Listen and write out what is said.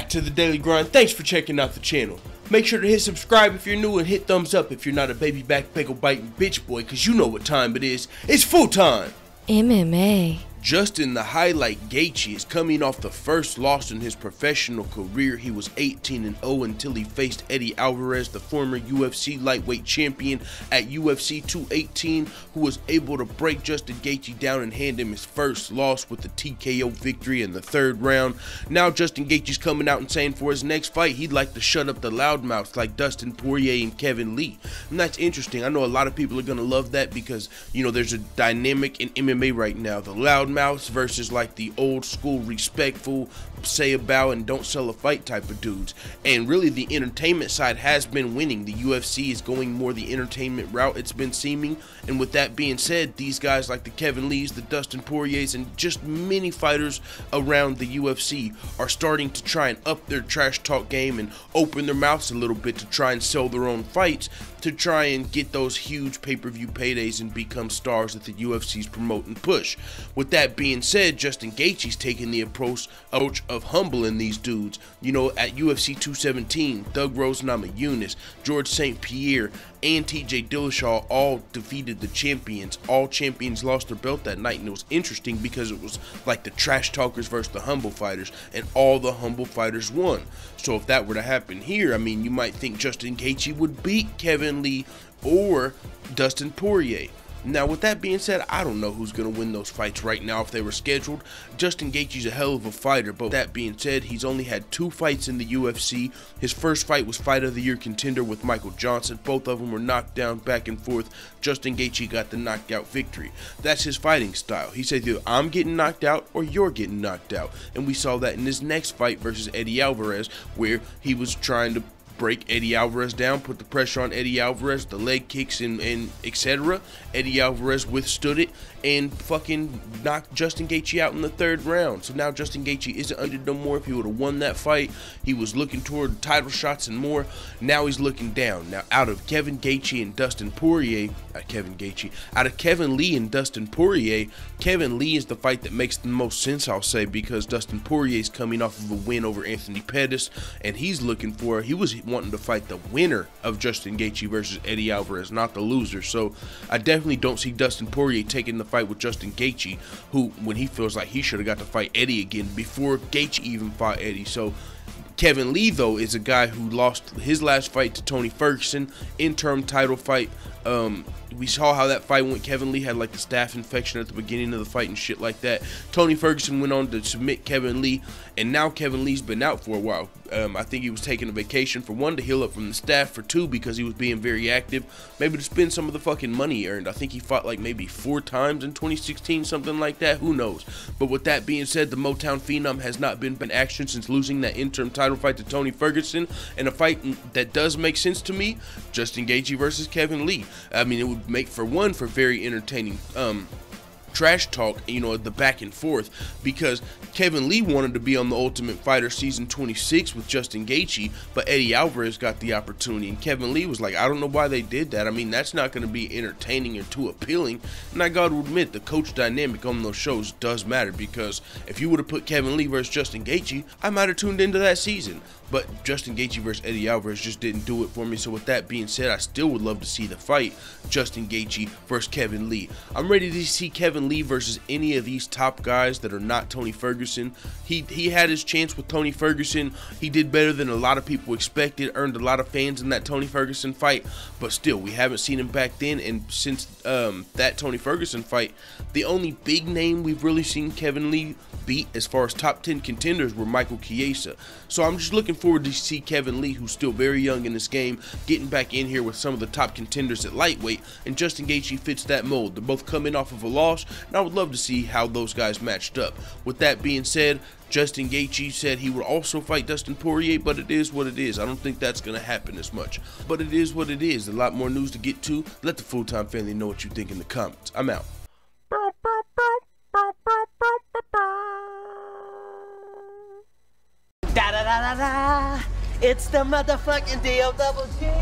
back to the Daily Grind. Thanks for checking out the channel. Make sure to hit subscribe if you're new and hit thumbs up if you're not a baby back pickle biting bitch boy, cause you know what time it is. It's full time. MMA. Justin the Highlight Gaethje is coming off the first loss in his professional career. He was 18-0 until he faced Eddie Alvarez, the former UFC lightweight champion at UFC 218, who was able to break Justin Gaethje down and hand him his first loss with the TKO victory in the third round. Now Justin Gaethje's coming out and saying for his next fight, he'd like to shut up the loudmouths like Dustin, Poirier, and Kevin Lee. And that's interesting. I know a lot of people are going to love that because, you know, there's a dynamic in MMA right now. The loudmouths versus like the old school respectful say about and don't sell a fight type of dudes, and really the entertainment side has been winning. The UFC is going more the entertainment route, it's been seeming. And with that being said, these guys like the Kevin Lees, the Dustin Poiriers, and just many fighters around the UFC are starting to try and up their trash talk game and open their mouths a little bit to try and sell their own fights, to try and get those huge pay-per-view paydays and become stars that the UFC's promote and push. With that being said, Justin Gaethje's taking the approach of humbling these dudes. You know, at UFC 217, Doug Rose Namajunas, George St. Pierre, and TJ Dillashaw all defeated the champions. All champions lost their belt that night, and it was interesting because it was like the trash talkers versus the humble fighters, and all the humble fighters won. So if that were to happen here, I mean, you might think Justin Gaethje would beat Kevin Lee or Dustin Poirier. Now, with that being said, I don't know who's going to win those fights right now if they were scheduled. Justin Gaethje's a hell of a fighter, but with that being said, he's only had 2 fights in the UFC. His first fight was Fight of the Year contender with Michael Johnson. Both of them were knocked down back and forth. Justin Gaethje got the knockout victory. That's his fighting style. He said, either I'm getting knocked out or you're getting knocked out. And we saw that in his next fight versus Eddie Alvarez, where he was trying to break Eddie Alvarez down, put the pressure on Eddie Alvarez, the leg kicks and etc. Eddie Alvarez withstood it and fucking knocked Justin Gaethje out in the third round. So now Justin Gaethje isn't under no more. If he would have won that fight, he was looking toward title shots and more. Now he's looking down. Now out of Kevin Gaethje and Dustin Poirier, out of Kevin Lee and Dustin Poirier, Kevin Lee is the fight that makes the most sense, I'll say, because Dustin Poirier is coming off of a win over Anthony Pettis, and he was wanting to fight the winner of Justin Gaethje versus Eddie Alvarez, not the loser. So I definitely don't see Dustin Poirier taking the fight with Justin Gaethje, who, when he feels like he should have got to fight Eddie again before Gaethje even fought Eddie. So Kevin Lee, though, is a guy who lost his last fight to Tony Ferguson, interim title fight. We saw how that fight went. Kevin Lee had like the staph infection at the beginning of the fight and shit like that. Tony Ferguson went on to submit Kevin Lee, and now Kevin Lee's been out for a while. I think he was taking a vacation, for 1, to heal up from the staph, for 2, because he was being very active, maybe to spend some of the fucking money he earned. I think he fought like maybe 4 times in 2016, something like that, who knows. But with that being said, the Motown Phenom has not been in action since losing that interim title fight to Tony Ferguson, and a fight that does make sense to me, Justin Gaethje versus Kevin Lee. I mean, it would make, for one, for very entertaining trash talk, you know, the back and forth, because Kevin Lee wanted to be on the Ultimate Fighter season 26 with Justin Gaethje, but Eddie Alvarez got the opportunity, and Kevin Lee was like, I don't know why they did that. I mean, that's not going to be entertaining or too appealing. And I got to admit, the coach dynamic on those shows does matter, because if you would have put Kevin Lee versus Justin Gaethje, I might have tuned into that season. But Justin Gaethje versus Eddie Alvarez just didn't do it for me. So with that being said, I still would love to see the fight, Justin Gaethje versus Kevin Lee. I'm ready to see Kevin Lee versus any of these top guys that are not Tony Ferguson. He had his chance with Tony Ferguson. He did better than a lot of people expected, earned a lot of fans in that Tony Ferguson fight. But still, we haven't seen him back then. And since that Tony Ferguson fight, the only big name we've really seen Kevin Lee beat as far as top 10 contenders were Michael Chiesa. So I'm just looking forward to see Kevin Lee, who's still very young in this game, getting back in here with some of the top contenders at lightweight, and Justin Gaethje fits that mold. They're both coming off of a loss, and I would love to see how those guys matched up. With that being said, Justin Gaethje said he would also fight Dustin Poirier, but it is what it is. I don't think that's going to happen as much, but it is what it is. A lot more news to get to. Let the full-time family know what you think in the comments. I'm out. Da da da da da. It's the motherfucking DOWG.